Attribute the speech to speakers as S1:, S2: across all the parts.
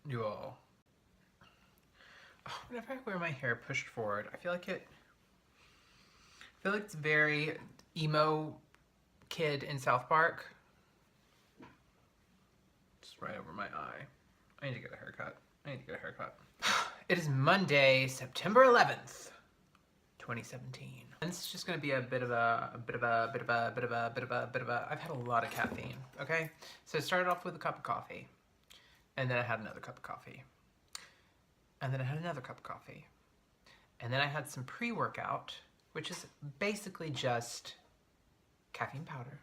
S1: you all. Whenever I wear my hair pushed forward, I feel like it's very emo kid in South Park. Just right over my eye. I need to get a haircut. It is Monday, September 11th, 2017. And this is just gonna be a bit of a. I've had a lot of caffeine, okay? So I started off with a cup of coffee, and then I had another cup of coffee, and then I had another cup of coffee, and then I had some pre-workout, which is basically just caffeine powder.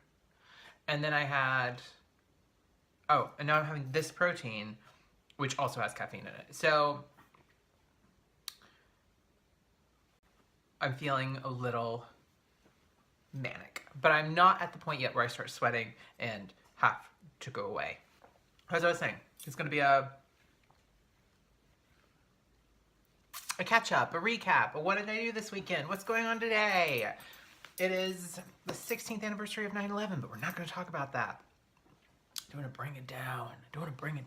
S1: And then I had, and now I'm having this protein, which also has caffeine in it. So I'm feeling a little manic, but I'm not at the point yet where I start sweating and have to go away. As I was saying, it's gonna be a catch up, a recap. What did I do this weekend? What's going on today? It is the 16th anniversary of 9/11, but we're not gonna talk about that. I don't wanna bring it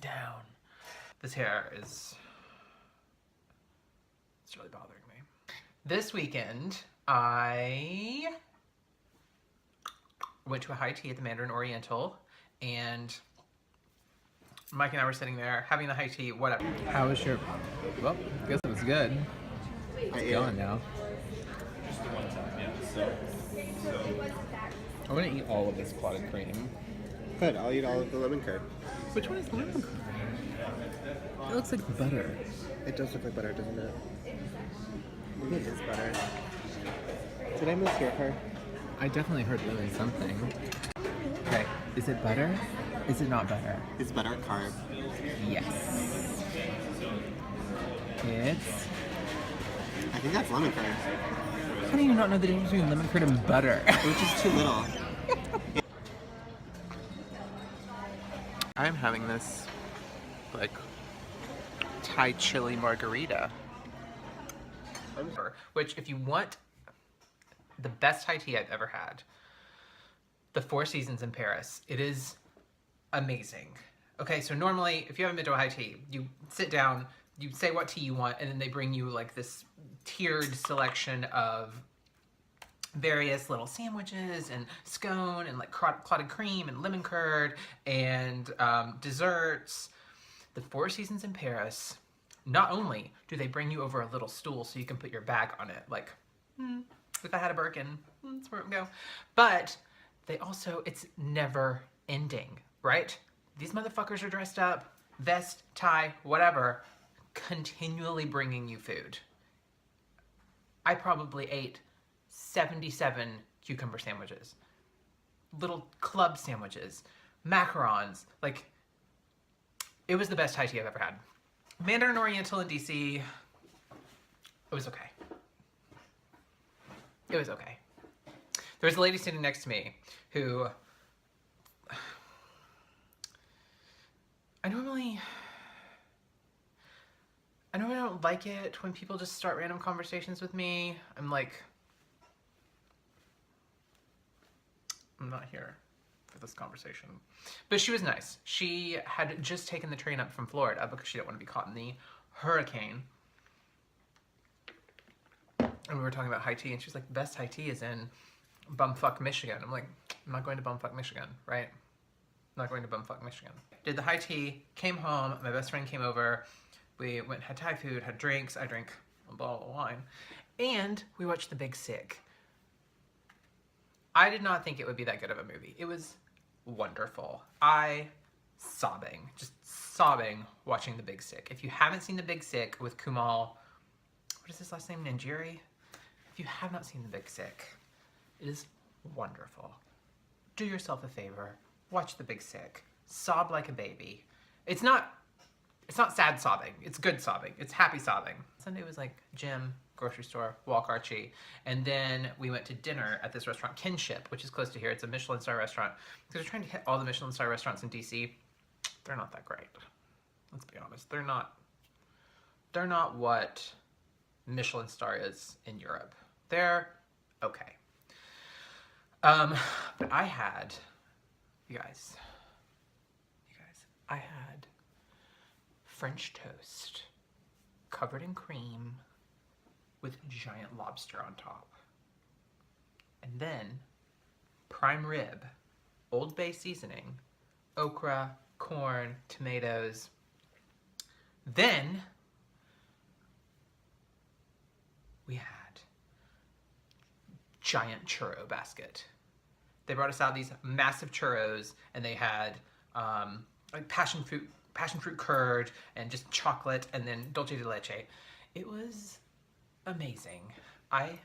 S1: down. This hair is, it's really bothering me. This weekend, I went to a high tea at the Mandarin Oriental, and Mike and I were sitting there having the high tea, whatever. How was your, well, I guess it was good. It's going now. I want to eat all of this clotted cream.
S2: Good, I'll eat all of the lemon curd.
S1: Which one is the lemon curd? It looks like butter.
S2: It does look like butter, doesn't it? Maybe it is butter. Did I mishear her?
S1: I definitely heard doing something. Okay, is it butter? Is it not butter?
S2: It's butter carb.
S1: Yes. It's...
S2: I think that's lemon curd.
S1: How do you not know the difference between lemon curd and butter?
S2: Which is too little.
S1: I'm having this, like, Thai chili margarita. Which, if you want the best Thai tea I've ever had, the Four Seasons in Paris, it is amazing. Okay, so normally, if you haven't been to a high tea, you sit down, you say what tea you want, and then they bring you like this tiered selection of various little sandwiches and scone and like clotted cream and lemon curd and desserts. The Four Seasons in Paris, not only do they bring you over a little stool so you can put your bag on it, like, if I had a Birkin, that's where it would go, but they also, it's never ending, right? These motherfuckers are dressed up, vest, tie, whatever, continually bringing you food. I probably ate 77 cucumber sandwiches, little club sandwiches, macarons, like, it was the best Thai tea I've ever had. Mandarin Oriental in DC, it was okay. It was okay. There was a lady sitting next to me who, I normally don't like it when people just start random conversations with me. I'm like, I'm not here for this conversation. But she was nice. She had just taken the train up from Florida because she didn't want to be caught in the hurricane. And we were talking about high tea, and she was like, best high tea is in bumfuck Michigan. I'm like, I'm not going to bumfuck Michigan, right? I'm not going to bumfuck Michigan. Did the high tea, came home, my best friend came over, we went and had Thai food, had drinks, I drank a bottle of wine, and we watched The Big Sick. I did not think it would be that good of a movie. It was wonderful. Just sobbing watching The Big Sick. If you haven't seen The Big Sick with Kumal, what is his last name, Nanjiri? If you have not seen The Big Sick, it is wonderful. Do yourself a favor, watch The Big Sick. Sob like a baby. It's not sad sobbing, it's good sobbing, it's happy sobbing. Sunday was like gym, grocery store, walk Archie, and then we went to dinner at this restaurant, Kinship, which is close to here. It's a Michelin star restaurant. Because we're trying to hit all the Michelin star restaurants in DC. They're not that great. Let's be honest. They're not what Michelin star is in Europe. They're okay. But I had, you guys, I had French toast covered in cream with giant lobster on top. And then prime rib, Old Bay seasoning, okra, corn, tomatoes. Then we had giant churro basket. They brought us out these massive churros, and they had like passion fruit curd and just chocolate, and then dulce de leche. It was amazing. I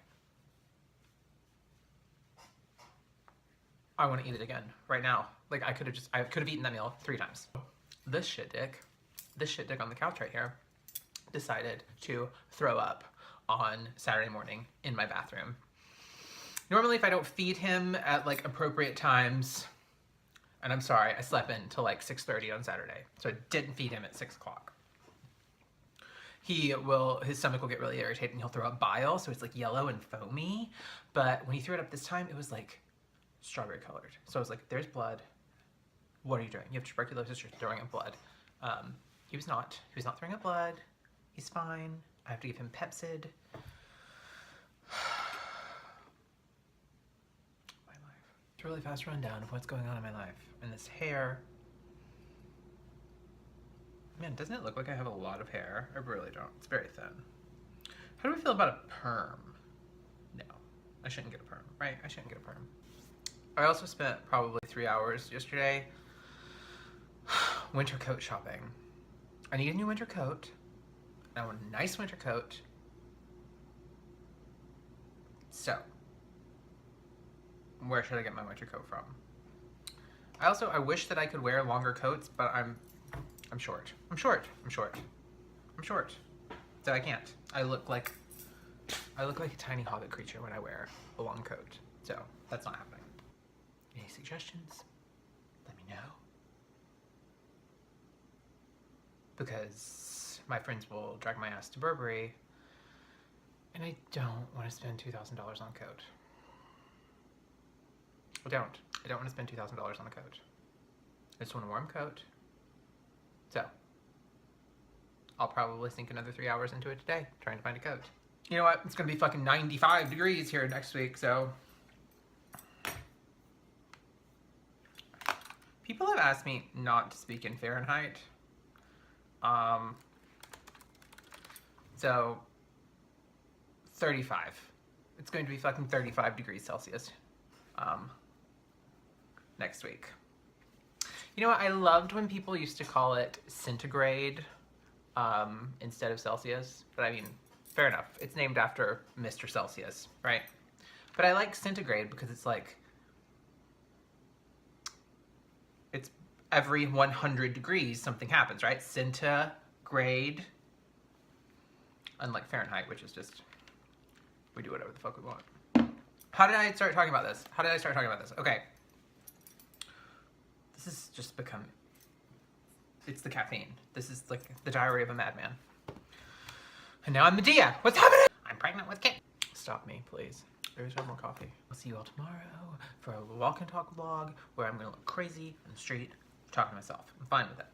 S1: want to eat it again right now. Like I could have eaten that meal 3 times. This shit dick on the couch right here decided to throw up on Saturday morning in my bathroom. Normally if I don't feed him at like appropriate times, and I'm sorry, I slept in till like 6:30 on Saturday, so I didn't feed him at 6 o'clock. His stomach will get really irritated and he'll throw up bile, so it's like yellow and foamy. But when he threw it up this time, it was like strawberry colored. So I was like, there's blood. What are you doing? You have tuberculosis, you're throwing up blood. He was not throwing up blood. He's fine. I have to give him Pepsid. My life. It's a really fast rundown of what's going on in my life. And this hair. Man, doesn't it look like I have a lot of hair? I really don't. It's very thin. How do we feel about a perm? No, I shouldn't get a perm, right? I shouldn't get a perm. I also spent probably 3 hours yesterday winter coat shopping. I need a new winter coat. I want a nice winter coat. So, where should I get my winter coat from? I wish that I could wear longer coats, but I'm short. I'm short. So I can't. I look like a tiny hobbit creature when I wear a long coat. So that's not happening. Any suggestions? Let me know. Because my friends will drag my ass to Burberry, and I don't want to spend $2,000 on a coat. I don't want to spend $2,000 on a coat. I just want a warm coat. So, I'll probably sink another 3 hours into it today, trying to find a coat. You know what? It's gonna be fucking 95 degrees here next week, so. People have asked me not to speak in Fahrenheit. So, 35. It's going to be fucking 35 degrees Celsius, next week. You know what? I loved when people used to call it centigrade, instead of Celsius. But I mean, fair enough. It's named after Mr. Celsius, right? But I like centigrade because it's like, it's every 100 degrees something happens, right? Centigrade. Unlike Fahrenheit, which is just, we do whatever the fuck we want. How did I start talking about this? Okay. This has just become, it's the caffeine. This is like the diary of a madman. And now I'm Medea. What's happening? I'm pregnant with kids. Stop me, please. There's no more coffee. I'll see you all tomorrow for a walk and talk vlog where I'm gonna look crazy on the street talking to myself. I'm fine with it.